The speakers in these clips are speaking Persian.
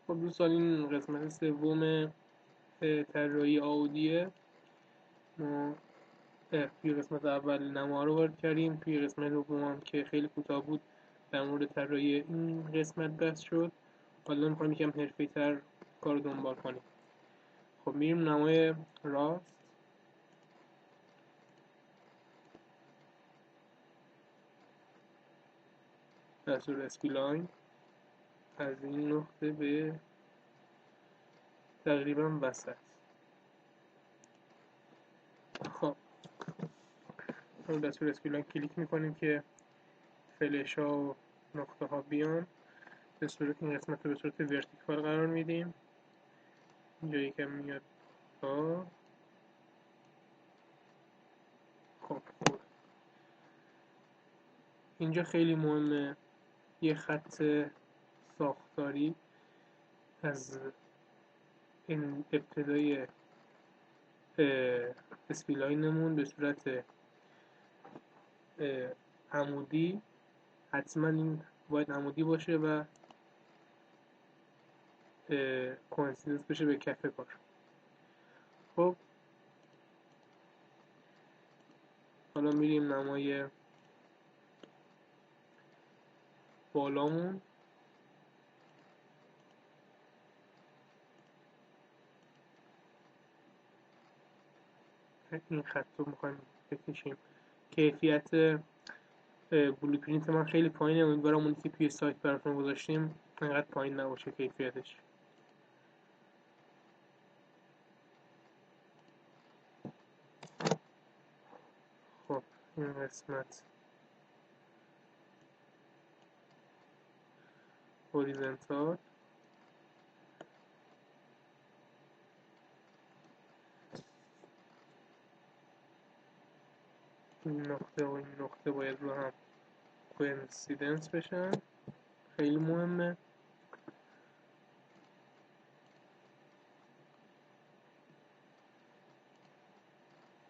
خب دوستان این قسمت سوم طراحی آودیه. ما توی قسمت اول نما رو وارد کردیم، توی قسمت دوم هم که خیلی کوتاه بود در مورد طراحی این قسمت بحث شد. حالا میخوایم یکم حرفه‌ای‌تر کار رو دنبال کنیم. خب میریم نمای راست، دستور اسپلاین از این نقطه به تقریبا وسط. خب رو دستور اسپلاین کلیک میکنیم که فلش ها و نقطه ها بیان. به صورت این قسمت رو به صورت ورتیکال قرار میدیم. اینجا یکم میاد تا خب اینجا خیلی مهمه یه خط ساختاری از این ابتدای اسپلاینمون به صورت عمودی، حتما این باید عمودی باشه و کوانسیدنس بشه به کف کار. خب حالا میریم نمای بالامون. این خط رو میخوایم بکشیم. کیفیت بلوپرینت من خیلی پایینه، امیدوارم اونی که توی سایت براتون گذاشتیم انقدر پایین نباشه کیفیتش. خب این قسمت هوریزنتال، این نقطه و این نقطه باید رو هم کوینسیدنس بشن، خیلی مهمه.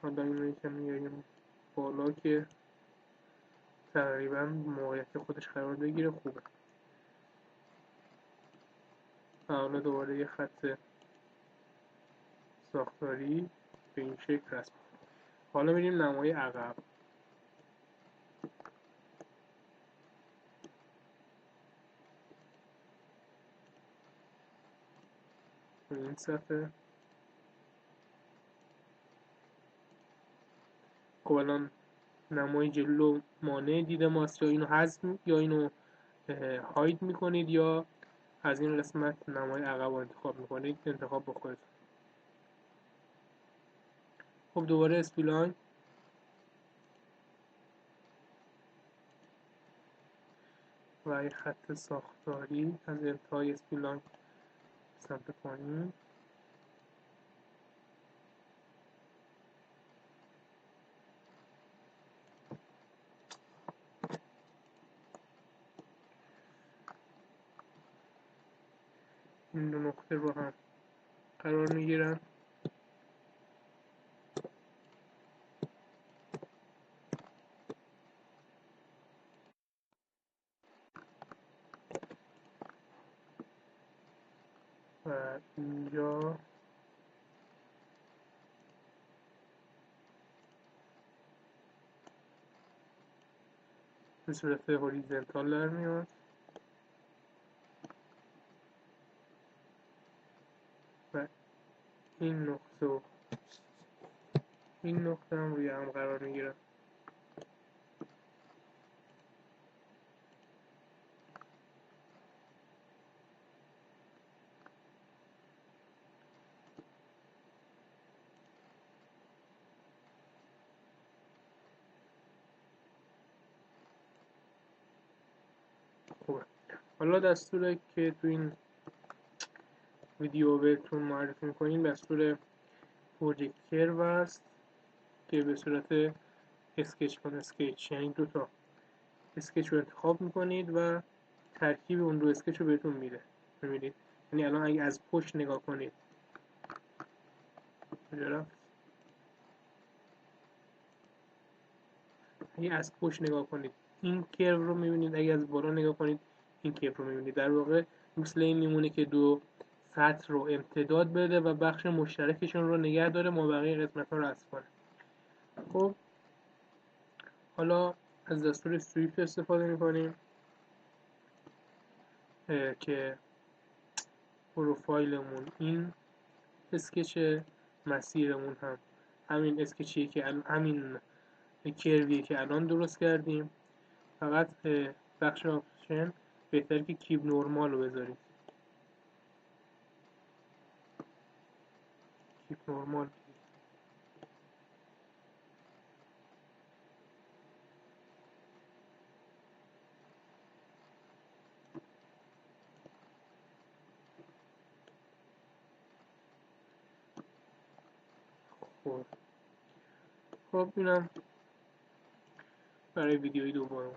حالا این رو یکم میاریم بالا که تقریبا موقعیت خودش قرار بگیره. خوبه. حالا دوباره یه خط ساختاری به این شکل رسم. حالا میریم نمای عقب. این صفحه خب الان نمای جلو مانع دید ماست، یا اینو حذف یا اینو هاید میکنید یا از این قسمت نمای عقب رو انتخاب میکنید. انتخاب بکنید. خب دوباره اسپلاین و یه خط ساختاری از انتهای اسپلاین سمت پایین. این دو نقطه رو هم قرار میگیرن. و اینجا به صورت هوریزنتال در میاد و این نقطه و این نقطه هم روی هم قرار میگیرن. خوبه. حالا دستوری که تو این ویدیو بهتون معرفی میکنیم دستور پروژکت کرو است که به صورت اسکچ کن اسکچ، یعنی دو تا اسکچ رو انتخاب میکنید و ترکیب اون دو اسکچ رو بهتون میده. میبینید یعنی الان اگه از پشت نگاه کنید اگه از پشت نگاه کنید این کرو رو میبینید، اگه از بالا نگاه کنید این کرو رو میبینید. در واقع مثل این میمونه که دو سطر رو امتداد بده و بخش مشترکشون رو نگه داره، ما بقیه قسمت ها رو حذف کنه. خب حالا از دستور سویفت استفاده میکنیم که پروفایلمون این اسکچه، مسیرمون هم همین اسکچیه که همین کرویه که الان درست کردیم. فقط بخش آپشن بهتر که کیب نورمال رو بذاریم. کیب نورمال. خب اینم برای ویدیوی دوم.